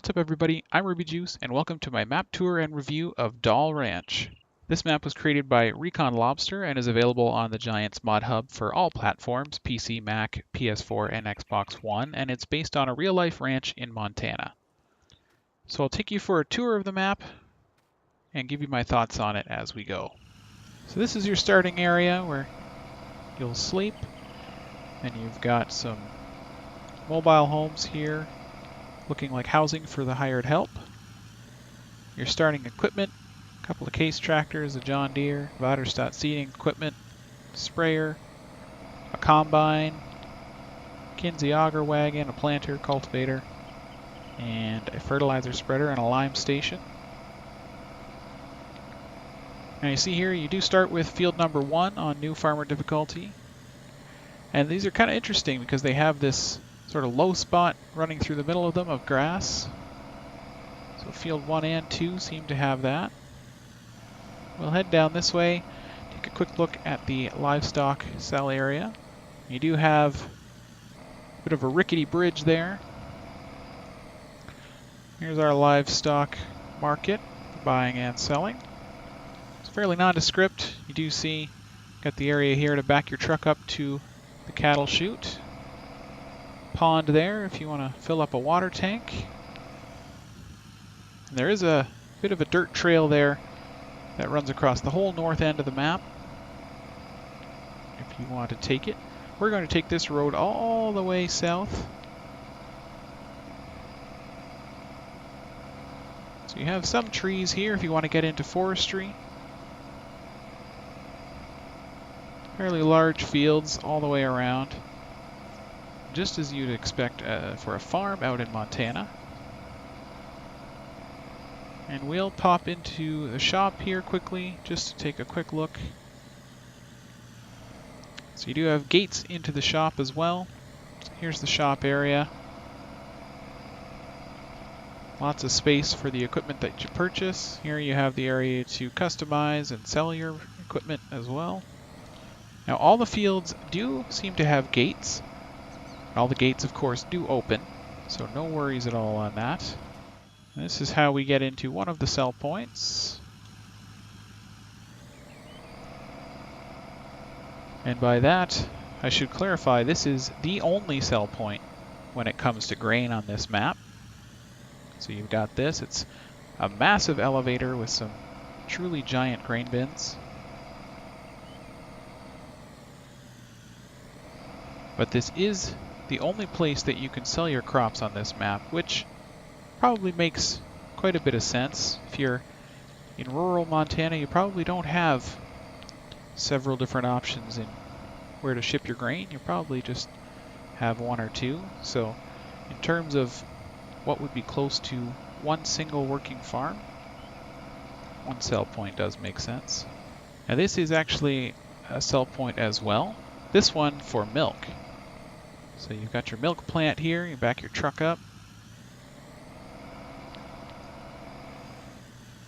What's up everybody, I'm Ruby Juice and welcome to my map tour and review of Dahl Ranch. This map was created by Recon Lobster and is available on the GIANTS ModHub for all platforms, PC, Mac, PS4, and Xbox One, and it's based on a real-life ranch in Montana. So I'll take you for a tour of the map and give you my thoughts on it as we go. So this is your starting area where you'll sleep, and you've got some mobile homes here looking like housing for the hired help. Your starting equipment, a couple of case tractors, a John Deere, Vaderstadt seeding equipment, sprayer, a combine, Kinsey auger wagon, a planter, cultivator, and a fertilizer spreader and a lime station. Now you see here you do start with field number 1 on new farmer difficulty. And these are kind of interesting because they have this sort of low spot running through the middle of them of grass. So field 1 and 2 seem to have that. We'll head down this way, take a quick look at the livestock cell area. You do have a bit of a rickety bridge there. Here's our livestock market for buying and selling. It's fairly nondescript. You do see, got the area here to back your truck up to the cattle chute. Pond there if you want to fill up a water tank. And there is a bit of a dirt trail there that runs across the whole north end of the map if you want to take it. We're going to take this road all the way south. So you have some trees here if you want to get into forestry. Fairly large fields all the way around, just as you'd expect for a farm out in Montana. And we'll pop into the shop here quickly just to take a quick look. So you do have gates into the shop as well. Here's the shop area. Lots of space for the equipment that you purchase. Here you have the area to customize and sell your equipment as well. Now all the fields do seem to have gates. All the gates of course do open, so no worries at all on that. And this is how we get into one of the sell points. And by that, I should clarify, this is the only sell point when it comes to grain on this map. So you've got this, it's a massive elevator with some truly giant grain bins. But this is the only place that you can sell your crops on this map, which probably makes quite a bit of sense. If you're in rural Montana, you probably don't have several different options in where to ship your grain. You probably just have one or two. So in terms of what would be close to one single working farm, one sell point does make sense. Now this is actually a sell point as well. This one for milk. So you've got your milk plant here, you back your truck up.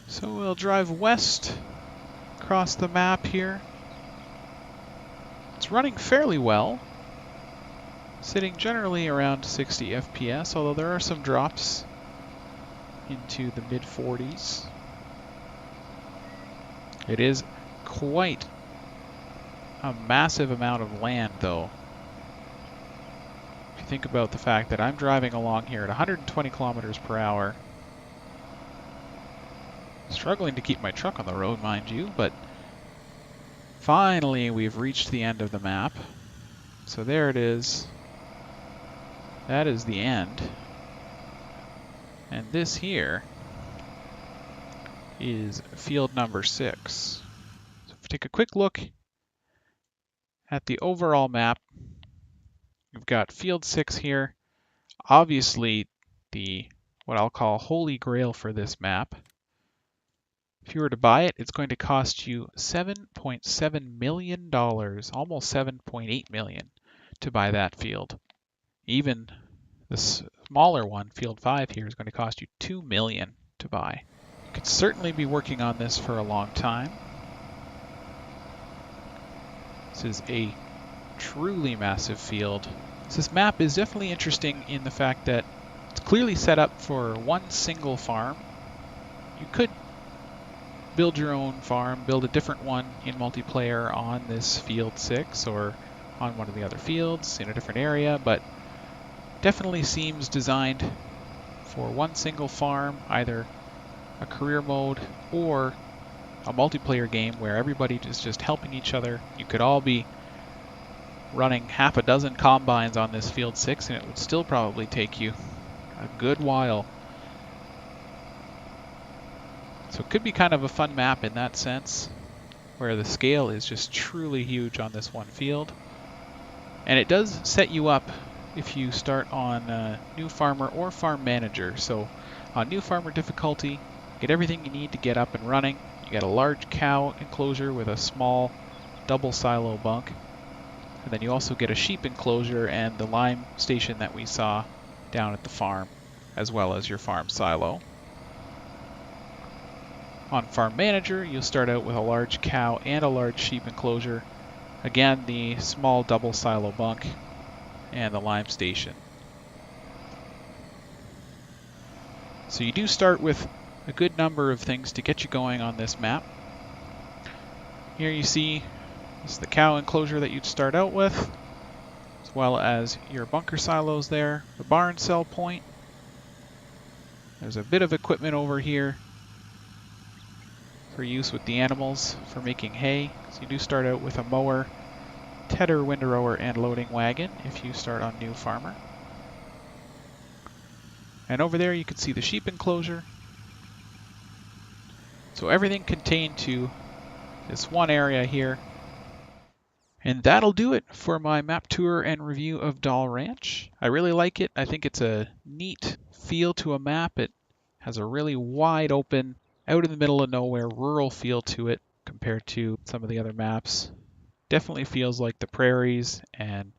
So we'll drive west across the map here. It's running fairly well, sitting generally around 60 FPS, although there are some drops into the mid 40s. It is quite a massive amount of land though. Think about the fact that I'm driving along here at 120 kilometers per hour. Struggling to keep my truck on the road, mind you, but finally we've reached the end of the map. So there it is. That is the end. And this here is field number 6. So if we take a quick look at the overall map, we've got field 6 here, obviously what I'll call holy grail for this map. If you were to buy it, it's going to cost you $7.7 million, almost $7.8 million to buy that field. Even the smaller one, field 5 here, is going to cost you $2 million to buy. You could certainly be working on this for a long time. This is a truly massive field. So this map is definitely interesting in the fact that It's clearly set up for one single farm. You could build your own farm, build a different one in multiplayer on this field 6 or on one of the other fields in a different area, but definitely seems designed for one single farm, either a career mode or a multiplayer game where everybody is just helping each other. You could all be running half a dozen combines on this field 6 and it would still probably take you a good while. So it could be kind of a fun map in that sense, where the scale is just truly huge on this one field. And it does set you up if you start on New Farmer or Farm Manager. So on New Farmer difficulty, get everything you need to get up and running. You got a large cow enclosure with a small double silo bunk. And then you also get a sheep enclosure and the lime station that we saw down at the farm, as well as your farm silo. On Farm Manager, you'll start out with a large cow and a large sheep enclosure. Again, the small double silo bunk and the lime station. So you do start with a good number of things to get you going on this map. Here you see this is the cow enclosure that you'd start out with, as well as your bunker silos there, the barn cell point. There's a bit of equipment over here for use with the animals for making hay. So you do start out with a mower, tedder, windrower, and loading wagon if you start on New Farmer. And over there you can see the sheep enclosure. So everything contained to this one area here. And that'll do it for my map tour and review of Dahl Ranch. I really like it. I think it's a neat feel to a map. It has a really wide open, out in the middle of nowhere, rural feel to it compared to some of the other maps. Definitely feels like the prairies and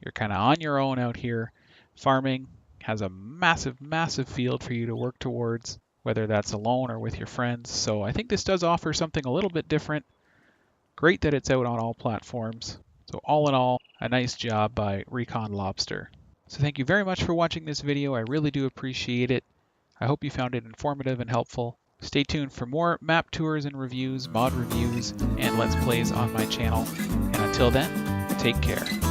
you're kind of on your own out here farming. Has a massive, massive field for you to work towards, whether that's alone or with your friends. So I think this does offer something a little bit different. Great that it's out on all platforms. So all in all, a nice job by Recon Lobster. So thank you very much for watching this video. I really do appreciate it. I hope you found it informative and helpful. Stay tuned for more map tours and reviews, mod reviews, and Let's Plays on my channel. And until then, take care.